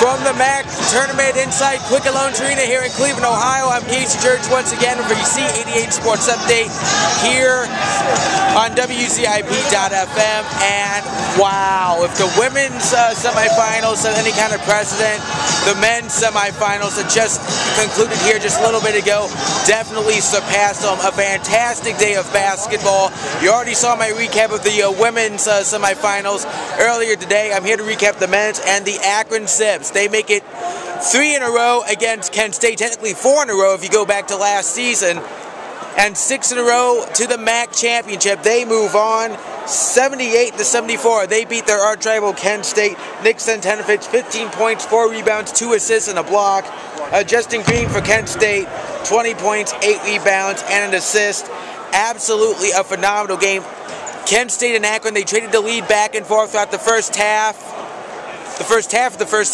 From the MAC Tournament inside Quicken Loans Arena here in Cleveland, Ohio, I'm Casey Church once again for your Z88 Sports Update here on WZIP.FM. And wow, if the women's semifinals have any kind of precedent, the men's semifinals that just concluded here just a little bit ago definitely surpassed them. A fantastic day of basketball. You already saw my recap of the women's semifinals earlier today. I'm here to recap the men's and the Akron Zips. They make it 3 in a row against Kent State, technically 4 in a row if you go back to last season, and 6 in a row to the MAC championship. They move on 78-74. They beat their arch-rival Kent State. Nick Centenovich, 15 points, 4 rebounds, 2 assists, and a block. Justin Green for Kent State, 20 points, 8 rebounds, and an assist. Absolutely a phenomenal game. Kent State and Akron, they traded the lead back and forth throughout the first half. The first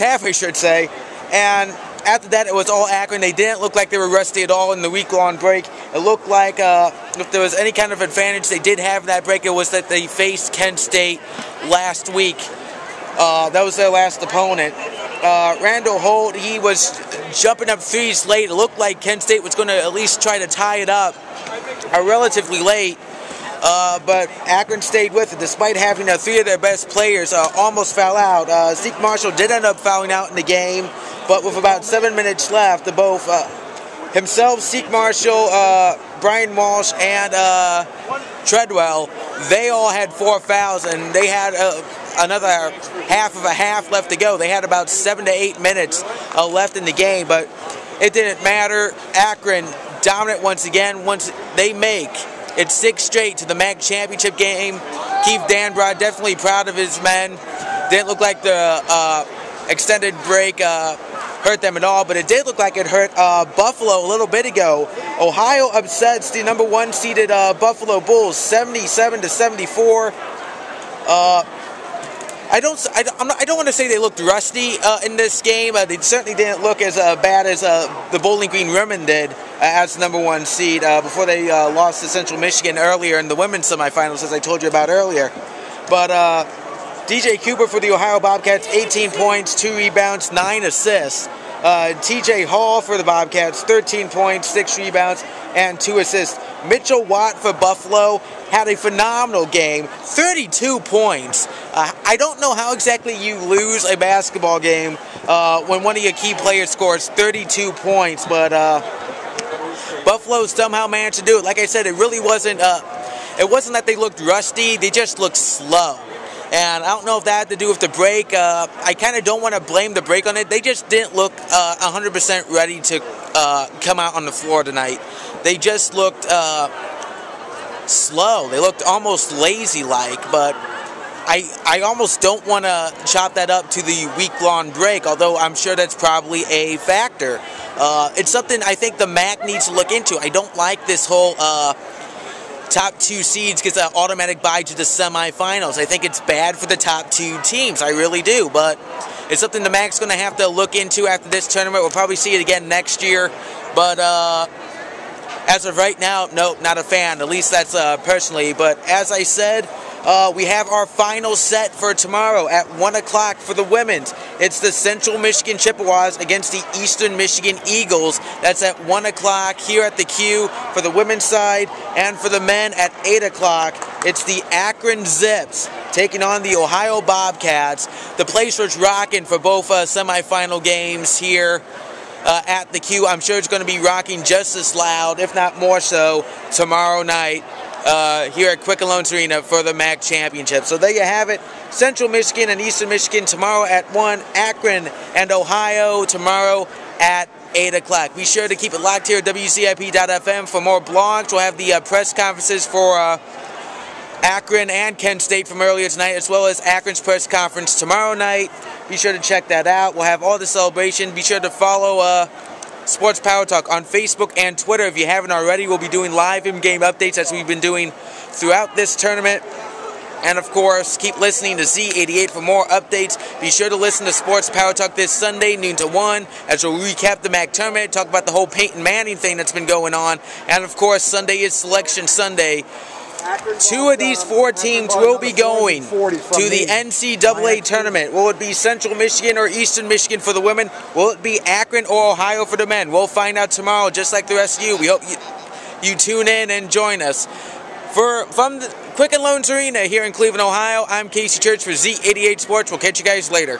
half, I should say. And after that, it was all Akron. They didn't look like they were rusty at all in the week-long break. It looked like if there was any kind of advantage they did have in that break, it was that they faced Kent State last week. That was their last opponent. Randall Holt, he was jumping up threes late. It looked like Kent State was going to at least try to tie it up relatively late. But Akron stayed with it, despite having 3 of their best players almost foul out. Zeke Marshall did end up fouling out in the game, but with about 7 minutes left, both himself, Zeke Marshall, Brian Walsh, and Treadwell, they all had 4 fouls, and they had another half of a half left to go. They had about 7 to 8 minutes left in the game, but it didn't matter. Akron dominant once again. Once they make it's 6 straight to the MAC championship game. Keith Danbrod definitely proud of his men. Didn't look like the extended break hurt them at all, but it did look like it hurt Buffalo a little bit ago. Ohio upsets the number 1 seeded Buffalo Bulls 77-74. I don't want to say they looked rusty in this game. They certainly didn't look as bad as the Bowling Green Women did as the number 1 seed before they lost to Central Michigan earlier in the women's semifinals, as I told you about earlier. But DJ Cooper for the Ohio Bobcats, 18 points, 2 rebounds, 9 assists. TJ Hall for the Bobcats, 13 points, 6 rebounds, and 2 assists. Mitchell Watt for Buffalo had a phenomenal game, 32 points. I don't know how exactly you lose a basketball game when one of your key players scores 32 points, but Buffalo somehow managed to do it. Like I said, it really wasn't, it wasn't that they looked rusty, they just looked slow. And I don't know if that had to do with the break. I kind of don't want to blame the break on it. They just didn't look 100% ready to come out on the floor tonight. They just looked slow. They looked almost lazy-like, but I almost don't want to chop that up to the week-long break, although I'm sure that's probably a factor. It's something I think the MAC needs to look into. I don't like this whole top 2 seeds gets an automatic bye to the semifinals. I think it's bad for the top 2 teams. I really do, but it's something the MAC's going to have to look into after this tournament. We'll probably see it again next year, but as of right now, nope, not a fan. At least that's personally. But as I said, we have our final set for tomorrow at 1 o'clock for the women's. It's the Central Michigan Chippewas against the Eastern Michigan Eagles. That's at 1 o'clock here at the Q for the women's side. And for the men at 8 o'clock, it's the Akron Zips taking on the Ohio Bobcats. The place was rocking for both semifinal games here at the Q. I'm sure it's going to be rocking just as loud, if not more so, tomorrow night here at Quicken Loans Arena for the MAC Championship. So there you have it. Central Michigan and Eastern Michigan tomorrow at 1. Akron and Ohio tomorrow at 8 o'clock. Be sure to keep it locked here at WCIP.FM for more blogs. We'll have the press conferences for Akron and Kent State from earlier tonight, as well as Akron's press conference tomorrow night. Be sure to check that out. We'll have all the celebration. Be sure to follow Sports Power Talk on Facebook and Twitter. If you haven't already, we'll be doing live in-game updates as we've been doing throughout this tournament. And, of course, keep listening to Z88 for more updates. Be sure to listen to Sports Power Talk this Sunday, noon to 1, as we'll recap the MAC tournament, talk about the whole Peyton Manning thing that's been going on. And, of course, Sunday is Selection Sunday. 2 of these 4 teams will be going to the NCAA tournament. Will it be Central Michigan or Eastern Michigan for the women? Will it be Akron or Ohio for the men? We'll find out tomorrow, just like the rest of you. We hope you tune in and join us. From the Quicken Loans Arena here in Cleveland, Ohio, I'm Casey Church for Z88 Sports. We'll catch you guys later.